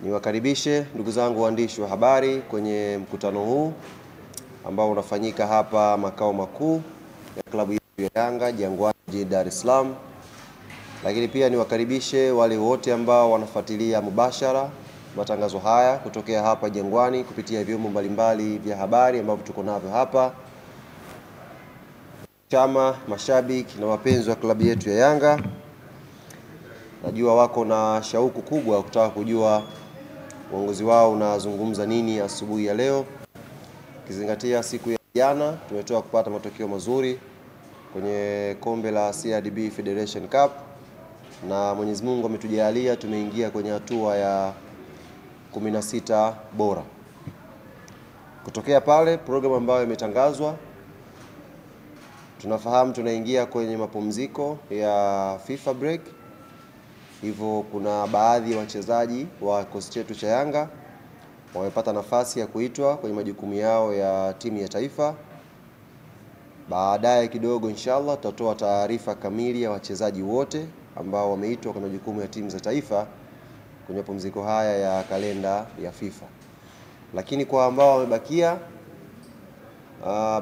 Niwakaribishe ndugu zangu waandishi wa habari kwenye mkutano huu ambao unafanyika hapa makao makuu ya klabu yetu ya Yanga Jangwani jijini Dar es Salaam. Lakini pia niwakaribishe wale wote ambao wanafuatilia mubashara matangazo haya kutokea hapa Jangwani kupitia vyombo mbalimbali vya habari ambavyo tuko navyo hapa. Chama, mashabiki na wapenzi wa klabu yetu ya Yanga, najua wako na shauku kubwa ya kutaka kujua uongozi wao unazungumza nini asubuhi ya leo. Kizingatia siku ya jana tumetoka kupata matokeo mazuri kwenye kombe la CRDB Federation Cup, na Mwenyezi Mungu ametujalia tumeingia kwenye hatua ya 16 bora. Kutokea pale program ambayo imetangazwa, tunafahamu tunaingia kwenye mapumziko ya FIFA break. Hivyo kuna baadhi ya wachezaji wa kikosi chetu cha Yanga wamepata nafasi ya kuitwa kwenye majukumu yao ya timu ya taifa. Baadaye kidogo inshallah tutatoa taarifa kamili ya wachezaji wote ambao wameitwa kwenye majukumu ya timu za taifa kwenye mapumziko haya ya kalenda ya FIFA. Lakini kwa ambao wamebakia,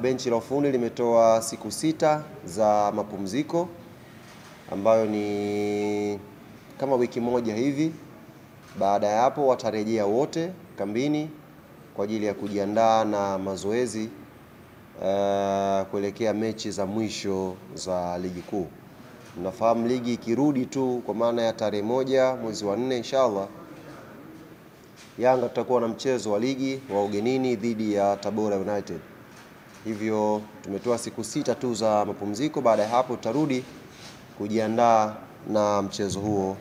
benchi la ufundi limetoa siku 6 za mapumziko ambayo ni kama wiki moja hivi. Baada ya hapo watarejea wote kambini kwa ajili ya kujiandaa na mazoezi kuelekea mechi za mwisho za ligi kuu. Mnafahamu ligi ikirudi tu kwa maana ya tarehe 1 mwezi wa 4 inshallah, Yanga tutakuwa na mchezo wa ligi wa ugenini dhidi ya Tabora United. Hivyo tumetoa siku 6 tu za mapumziko. Baada ya hapo tutarudi kujiandaa na mchezo huo,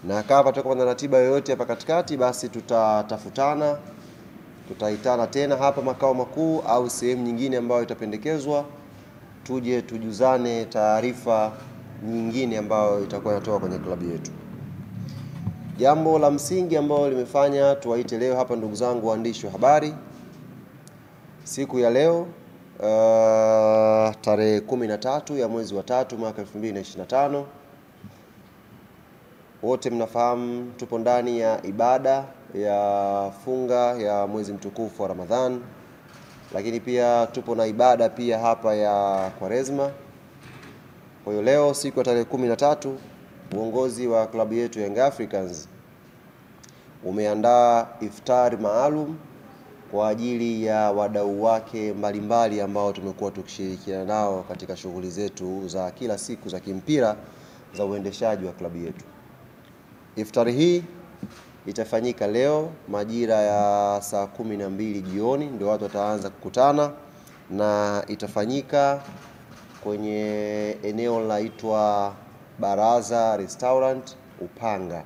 na kama tutakuwa na ratiba yoyote hapa katikati, basi tutatafutana, tutaitana tena hapa makao makuu au sehemu nyingine ambayo itapendekezwa, tuje tujuzane taarifa nyingine ambayo itakuwa inatoka kwenye klabu yetu. Jambo la msingi ambalo limefanya tuwaite leo hapa ndugu zangu waandishi wa habari siku ya leo, tarehe 13 ya mwezi wa 3 mwaka 2025. Wote mnafahamu tupo ndani ya ibada ya funga ya mwezi mtukufu wa Ramadhan, lakini pia tupo na ibada pia hapa ya Kwaresma. Kwa hiyo leo siku ya tarehe 13, uongozi wa klabu yetu Young Africans umeandaa iftari maalum kwa ajili ya wadau wake mbalimbali ambao tumekuwa tukishirikiana nao katika shughuli zetu za kila siku za kimpira za uendeshaji wa klabu yetu. Iftari hii itafanyika leo majira ya saa 12 jioni, ndio watu wataanza kukutana, na itafanyika kwenye eneo laitwa Baraza Restaurant Upanga.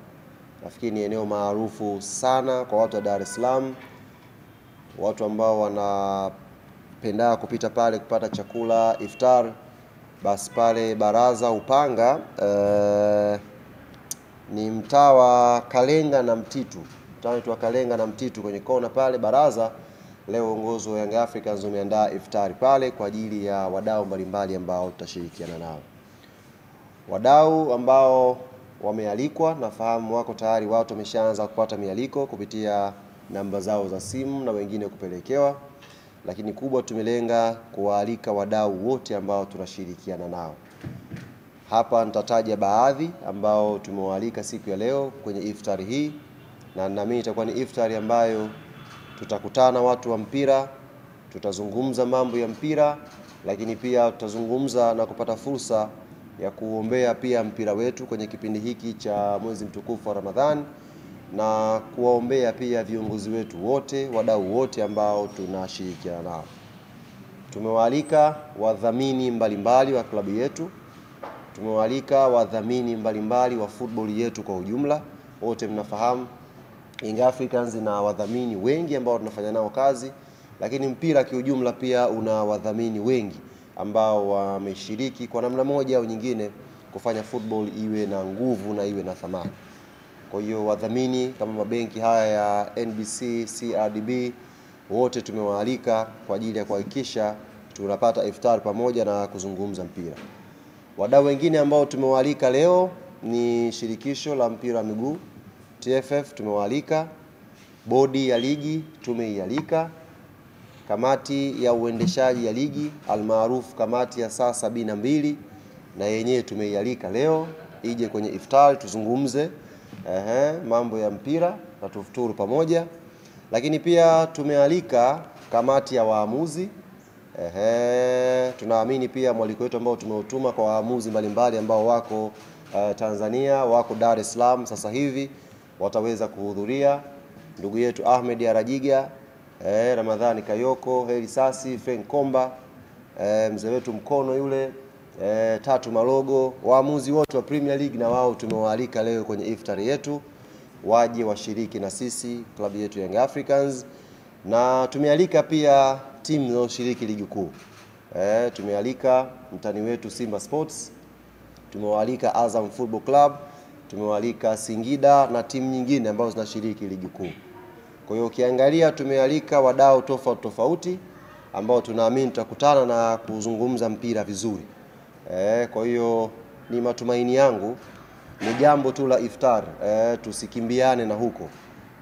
Nafikiri ni eneo maarufu sana kwa watu wa Dar es Salaam, watu ambao wanapenda kupita pale kupata chakula iftar. Basi pale Baraza Upanga, ni mtaa wa Kalenga na Mtitu, mtaa Kalenga na Mtitu, kwenye kona pale Baraza. Leo uongozi wa Young Africans umeandaa iftari pale kwa ajili ya wadau mbalimbali ambao tutashirikiana nao. Wadau ambao wamealikwa, nafahamu wako tayari, watu wameshaanza kupata mialiko kupitia namba zao za simu na wengine kupelekewa, lakini kubwa tumelenga kuwaalika wadau wote ambao tunashirikiana nao. Hapa nitataja baadhi ambao tumewaalika siku ya leo kwenye iftari hii, na naamini itakuwa ni iftari ambayo tutakutana watu wa mpira, tutazungumza mambo ya mpira, lakini pia tutazungumza na kupata fursa ya kuombea pia mpira wetu kwenye kipindi hiki cha mwezi mtukufu wa Ramadhani, na kuwaombea pia viongozi wetu wote, wadau wote ambao tunashirikiana nao. Tumewaalika wadhamini mbalimbali wa klabu yetu, tumewaalika wadhamini mbalimbali wa football yetu kwa ujumla. Wote mnafahamu Young Africans na wadhamini wengi ambao tunafanya nao kazi, lakini mpira kiujumla pia una wadhamini wengi ambao wameshiriki kwa namna moja au nyingine kufanya football iwe na nguvu na iwe na thamani. Kwa hiyo wadhamini kama mabenki haya ya NBC, CRDB, wote tumewaalika kwa ajili ya kuhakikisha tunapata iftar pamoja na kuzungumza mpira. Wadau wengine ambao tumewaalika leo ni shirikisho la mpira wa miguu TFF tumewaalika, bodi ya ligi tumeialika, kamati ya uendeshaji ya ligi almaarufu kamati ya saa 72 na yenyewe tumeialika leo ije kwenye iftar tuzungumze mambo ya mpira na tufuturu pamoja. Lakini pia tumealika kamati ya waamuzi. Tunaamini pia mwaliko wetu ambao tumeutuma kwa waamuzi mbalimbali ambao wako Tanzania, wako Dar es Salaam sasa hivi wataweza kuhudhuria. Ndugu yetu Ahmed Arajiga, Ramadhani Kayoko, Heri Sasi, Frank Komba, mzee wetu Mkono yule, Tatu Malogo, waamuzi wote wa Premier League na wao tumewaalika leo kwenye iftari yetu waje washiriki na sisi klabu yetu Young Africans. Na tumealika pia timu zinazoshiriki ligi kuu. Tumealika mtani wetu Simba Sports, tumewaalika Azam Football Club, tumewaalika Singida na timu nyingine ambazo zinashiriki ligi kuu. Kwa hiyo ukiangalia tumealika wadau tofauti ambao tunaamini tutakutana na kuzungumza mpira vizuri. Kwa hiyo ni matumaini yangu ni jambo tu la iftar, tusikimbiane na huko.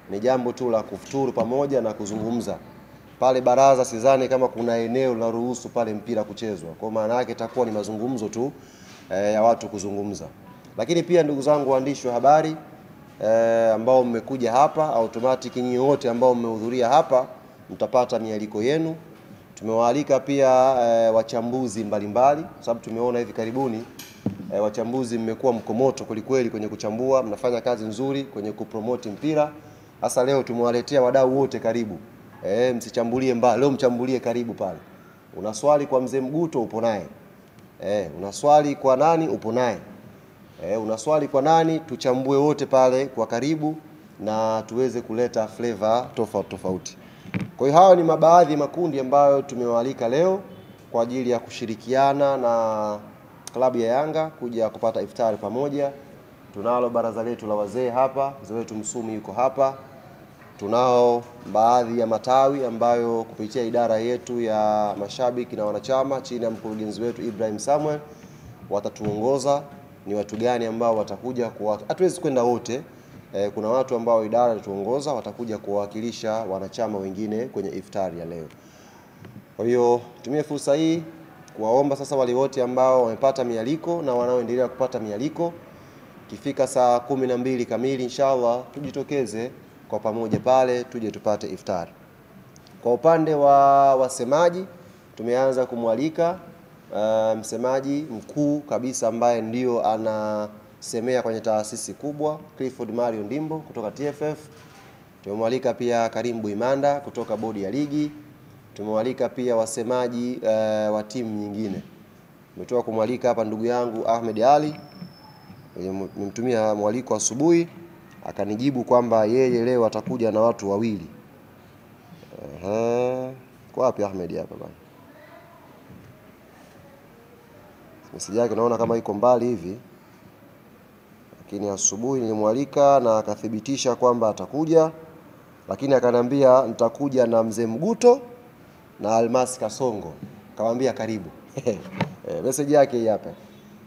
Ni jambo tu la kufuturu pamoja na kuzungumza. Pale baraza sidhani kama kuna eneo la ruhusu pale mpira kuchezwa. Kwa maana yake itakuwa ni mazungumzo tu ya watu kuzungumza. Lakini pia ndugu zangu waandishi wa habari ambao mmekuja hapa, automatic nyinyi wote ambao mmehudhuria hapa mtapata mialiko yenu. Tumewaalika pia wachambuzi mbalimbali sababu tumeona hivi karibuni wachambuzi mmekuwa mkomoto kwelikweli kwenye kuchambua, mnafanya kazi nzuri kwenye kupromote mpira. Hasa leo tumewaletea wadau wote karibu. Msichambulie mbali, leo mchambulie karibu pale. Una swali kwa mzee Mguto upo naye. Una swali kwa nani upo naye. Una swali kwa nani tuchambue wote pale kwa karibu na tuweze kuleta flavor tofauti. Kwa hiyo hawa ni mabaadhi makundi ambayo tumewaalika leo kwa ajili ya kushirikiana na klabu ya Yanga kuja kupata iftari pamoja. Tunalo baraza letu la wazee hapa, mzee wetu Msumi yuko hapa. Tunao baadhi ya matawi ambayo kupitia idara yetu ya mashabiki na wanachama chini ya mkurugenzi wetu Ibrahim Samuel watatuongoza ni watu gani ambao watakuja hatuwezi kwenda wote. Kuna watu ambao idara itatuongoza watakuja kuwakilisha wanachama wengine kwenye iftari ya leo. Kwa hiyo tumie fursa hii kuwaomba sasa wale wote ambao wamepata mialiko na wanaoendelea kupata mialiko, kifika saa 12 kamili inshallah tujitokeze kwa pamoja pale tuje tupate iftari. Kwa upande wa wasemaji tumeanza kumwalika msemaji mkuu kabisa ambaye ndio anasemea kwenye taasisi kubwa, Clifford Mario Ndimbo kutoka TFF. Tumemwalika pia Karim Buimanda kutoka bodi ya ligi. Tumewalika pia wasemaji wa timu nyingine. Nimetoka kumwalika hapa ndugu yangu Ahmed Ali. Nimemtumia mwaliko asubuhi akanijibu kwamba yeye leo atakuja na watu wawili. Kwa wapi Ahmed hapa bwana? Message yake naona kama iko mbali hivi. Lakini asubuhi nilimwalika na akathibitisha kwamba atakuja. Lakini akaniambia nitakuja na mzee Mguto na Almas Kasongo. Kamwambia karibu. Message yake hii hapa.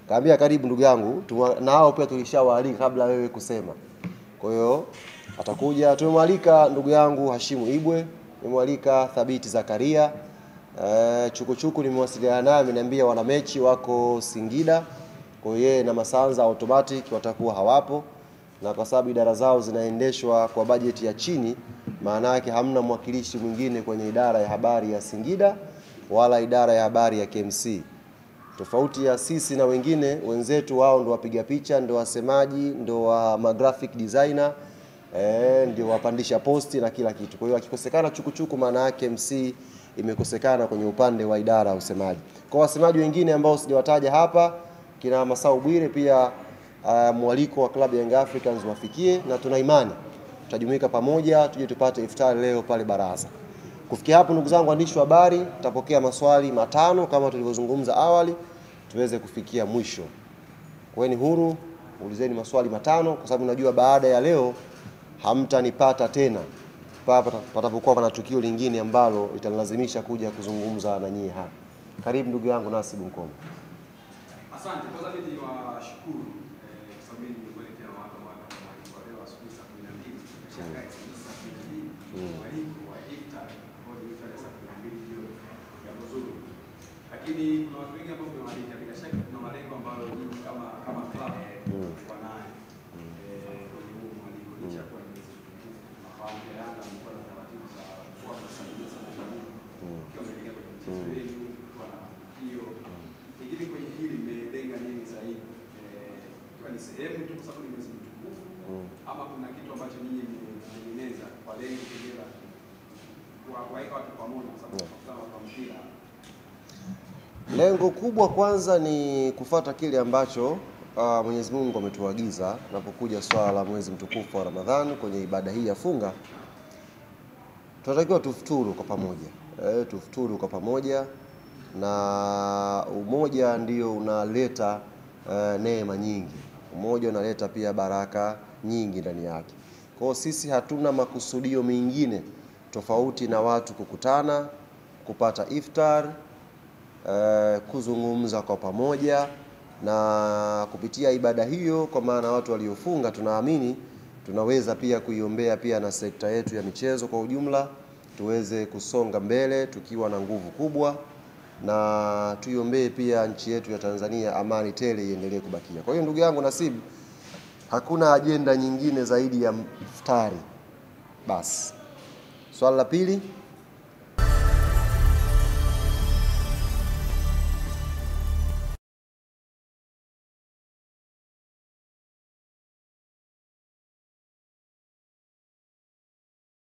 Kaambia karibu ndugu yangu, na hao pia tulishawaalika kabla wewe kusema. Kwa hiyo atakuja. Tumemwalika ndugu yangu Hashimu Ibwe, nimemwalika Thabiti Zakaria. Chukuchuku nimewasiliana naye ameniambia wana mechi wako Singida. Kwa hiyo yeye na Masanza automatic watakuwa hawapo. Na kwa sababu idara zao zinaendeshwa kwa bajeti ya chini, maana yake hamna mwakilishi mwingine kwenye idara ya habari ya Singida wala idara ya habari ya KMC. Tofauti ya sisi na wengine wenzetu, wao ndio wapiga picha, ndio wasemaji, ndio wa graphic designer, ndio wapandisha posti na kila kitu. Kwa hiyo akikosekana Chukuchuku maana yake MC imekosekana kwenye upande wa idara ya usemaji. Kwa wasemaji wengine ambao sijawataja hapa, kina Masau Bwire pia mwaliko wa klabu ya Young Africans wafikie, na tuna imani tutajumuika pamoja tuje tupate iftari leo pale baraza. Kufikia hapo ndugu zangu waandishi wa habari, tutapokea maswali 5 kama tulivyozungumza awali tuweze kufikia mwisho. Kweni huru, ulizeni maswali 5 kwa sababu najua baada ya leo hamtanipata tena. Patapokuwa kuna tukio lingine ambalo itanilazimisha kuja kuzungumza na nyinyi hapa. Karibu ndugu yangu Nasibu Mkomo. Asante. Kwanza mimi niwashukuru kwa sababu nimekuelekea mahakama kwa leo asubuhi saa 12. Shangai kabisa mwaliko wa iftar kwa iftar ya saa 12 jioni ya mzuri. Lakini kuna watu wengi ambao tunawalika bila shaka kuna malengo ambayo nyinyi kama club kwa naye kwenye huu mwaliko licha kwa mafahamu ya Yanga mko na taratibu za kufuata sabini sana kwa kuelekea kwenye mchezo wenu kwa hiyo ingine kwenye hili mmelenga nini zaidi kwa ni sehemu tu kwa sababu ni mwezi mtukufu ama kuna kitu ambacho nyinyi mmetengeneza kwa lengo kujela kuwaweka watu pamoja kwa sababu kwa mpira. Lengo kubwa kwanza ni kufuata kile ambacho Mwenyezi Mungu ametuagiza tunapokuja swala la mwezi mtukufu wa Ramadhani kwenye ibada hii ya funga. Tunatakiwa tufuturu kwa pamoja. Tufuturu kwa pamoja na umoja ndio unaleta neema nyingi. Umoja unaleta pia baraka nyingi ndani yake. Kwa sisi hatuna makusudio mengine tofauti na watu kukutana, kupata iftar, kuzungumza kwa pamoja na kupitia ibada hiyo, kwa maana watu waliofunga tunaamini tunaweza pia kuiombea pia na sekta yetu ya michezo kwa ujumla tuweze kusonga mbele tukiwa na nguvu kubwa, na tuiombee pia nchi yetu ya Tanzania amani tele iendelee kubakia. Kwa hiyo ndugu yangu Nasibu, hakuna ajenda nyingine zaidi ya iftari. Basi. Swala la pili